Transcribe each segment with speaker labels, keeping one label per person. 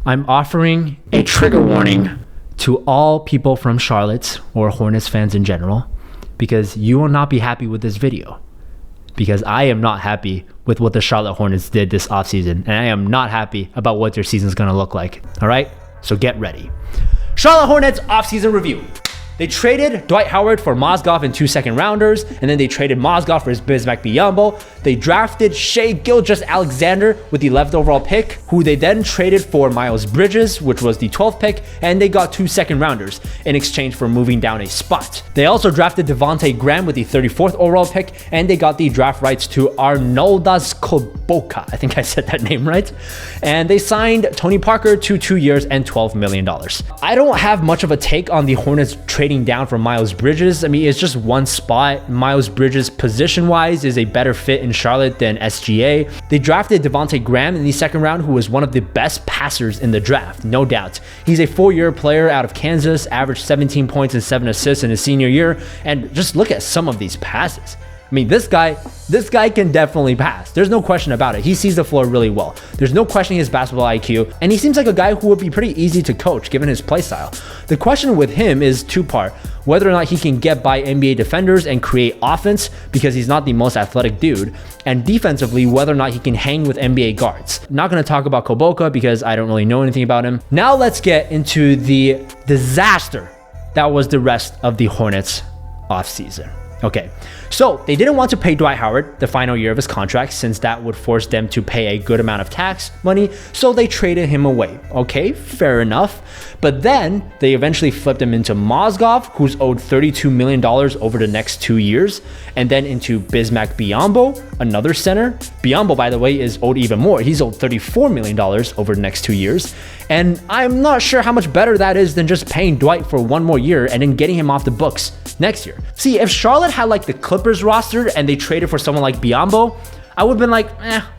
Speaker 1: I'm offering a trigger warning to all people from Charlotte or Hornets fans in general, because you will not be happy with this video. Because I am not happy with what the Charlotte Hornets did this offseason, and I am not happy about what their season is going to look like. All right? So get ready. Charlotte Hornets offseason review. They traded Dwight Howard for Mozgov and 2 second-rounders, and then they traded Mozgov for his Bismack Biyombo. They drafted Shai Gilgeous-Alexander with the 11th overall pick, who they then traded for Miles Bridges, which was the 12th pick, and they got 2 second-rounders in exchange for moving down a spot. They also drafted Devontae Graham with the 34th overall pick, and they got the draft rights to Arnoldas Koboka. I think I said that name right. And they signed Tony Parker to 2 years and $12 million. I don't have much of a take on the Hornets trading down for Miles Bridges. I mean, it's just one spot. Miles Bridges, position-wise, is a better fit in Charlotte than SGA. They drafted Devontae Graham in the 2nd round, who was one of the best passers in the draft, no doubt. He's a 4-year player out of Kansas, averaged 17 points and 7 assists in his senior year, and just look at some of these passes. I mean, this guy can definitely pass. There's no question about it. He sees the floor really well. There's no questioning his basketball IQ, and he seems like a guy who would be pretty easy to coach given his play style. The question with him is two-part: whether or not he can get by NBA defenders and create offense, because he's not the most athletic dude, and defensively, whether or not he can hang with NBA guards. Not going to talk about Koboka because I don't really know anything about him. Now let's get into the disaster that was the rest of the Hornets offseason. Okay, so they didn't want to pay Dwight Howard the final year of his contract, since that would force them to pay a good amount of tax money, so they traded him away. Okay, fair enough. But then they eventually flipped him into Mozgov, who's owed $32 million over the next 2 years, and then into Bismack Biyombo, another center. Biyombo, by the way, is owed even more. He's owed $34 million over the next 2 years. And I'm not sure how much better that is than just paying Dwight for 1 more year and then getting him off the books next year. See, if Charlotte had like the Clippers roster and they traded for someone like Biyombo, I would have been like,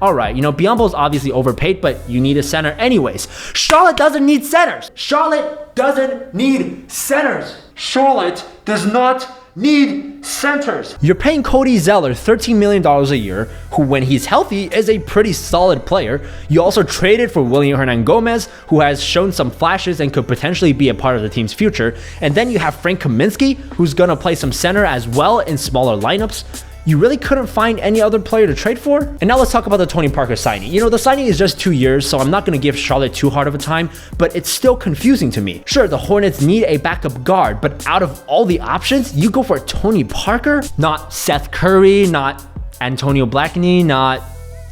Speaker 1: all right, you know, Biyombo's obviously overpaid, but you need a center anyways. Charlotte doesn't need centers. Charlotte doesn't need centers. Charlotte does not need centers. You're paying Cody Zeller $13 million a year, who when he's healthy is a pretty solid player. You also traded for William Hernangomez, who has shown some flashes and could potentially be a part of the team's future. And then you have Frank Kaminsky, who's gonna play some center as well in smaller lineups. You really couldn't find any other player to trade for? And now let's talk about the Tony Parker signing. You know, the signing is just 2 years, so I'm not going to give Charlotte too hard of a time, but it's still confusing to me. Sure, the Hornets need a backup guard, but out of all the options, you go for Tony Parker? Not Seth Curry, not Antonio Blackney, not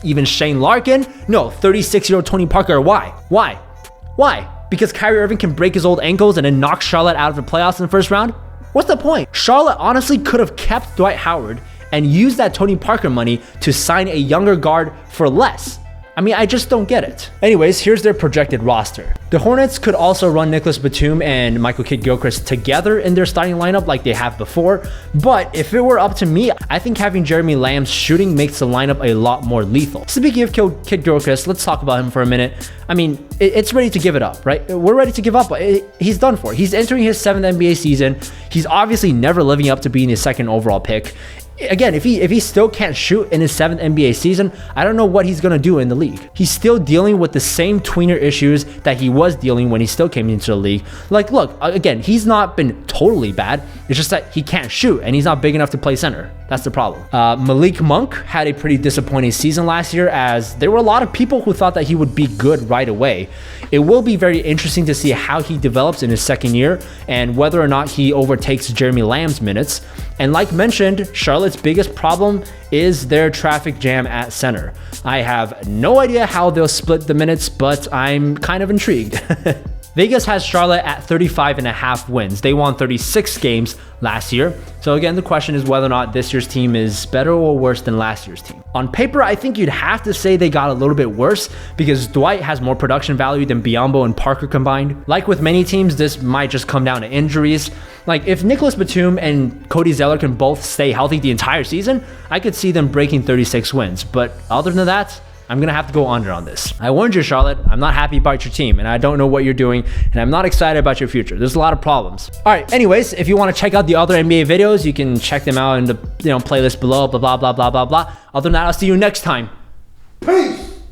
Speaker 1: even Shane Larkin? No, 36-year-old Tony Parker. Why? Why? Because Kyrie Irving can break his old ankles and then knock Charlotte out of the playoffs in the first round? What's the point? Charlotte honestly could have kept Dwight Howard and use that Tony Parker money to sign a younger guard for less. I mean, I just don't get it. Anyways, here's their projected roster. The Hornets could also run Nicholas Batum and Michael Kidd-Gilchrist together in their starting lineup like they have before, but if it were up to me, I think having Jeremy Lamb's shooting makes the lineup a lot more lethal. Speaking of Kidd-Gilchrist, let's talk about him for a minute. I mean, it's ready to give it up, right? We're ready to give up. He's done for. He's entering his 7th NBA season. He's obviously never living up to being his 2nd overall pick. Again, if he still can't shoot in his 7th NBA season, I don't know what he's going to do in the league. He's still dealing with the same tweener issues that he was dealing when he still came into the league. Like, look, again, he's not been totally bad. It's just that he can't shoot and he's not big enough to play center. That's the problem. Malik Monk had a pretty disappointing season last year, as there were a lot of people who thought that he would be good right away. It will be very interesting to see how he develops in his 2nd year and whether or not he overtakes Jeremy Lamb's minutes. And like mentioned, Charlotte's biggest problem is their traffic jam at center. I have no idea how they'll split the minutes, but I'm kind of intrigued. Vegas has Charlotte at 35.5 wins. They won 36 games last year. So again, the question is whether or not this year's team is better or worse than last year's team. On paper, I think you'd have to say they got a little bit worse because Dwight has more production value than Biyombo and Parker combined. Like with many teams, this might just come down to injuries. Like if Nicholas Batum and Cody Zeller can both stay healthy the entire season, I could see them breaking 36 wins. But other than that, I'm going to have to go under on this. I warned you, Charlotte. I'm not happy about your team, and I don't know what you're doing, and I'm not excited about your future. There's a lot of problems. All right, anyways, if you want to check out the other NBA videos, you can check them out in the playlist below, blah, blah, blah, blah, blah, blah, blah. Other than that, I'll see you next time. Peace!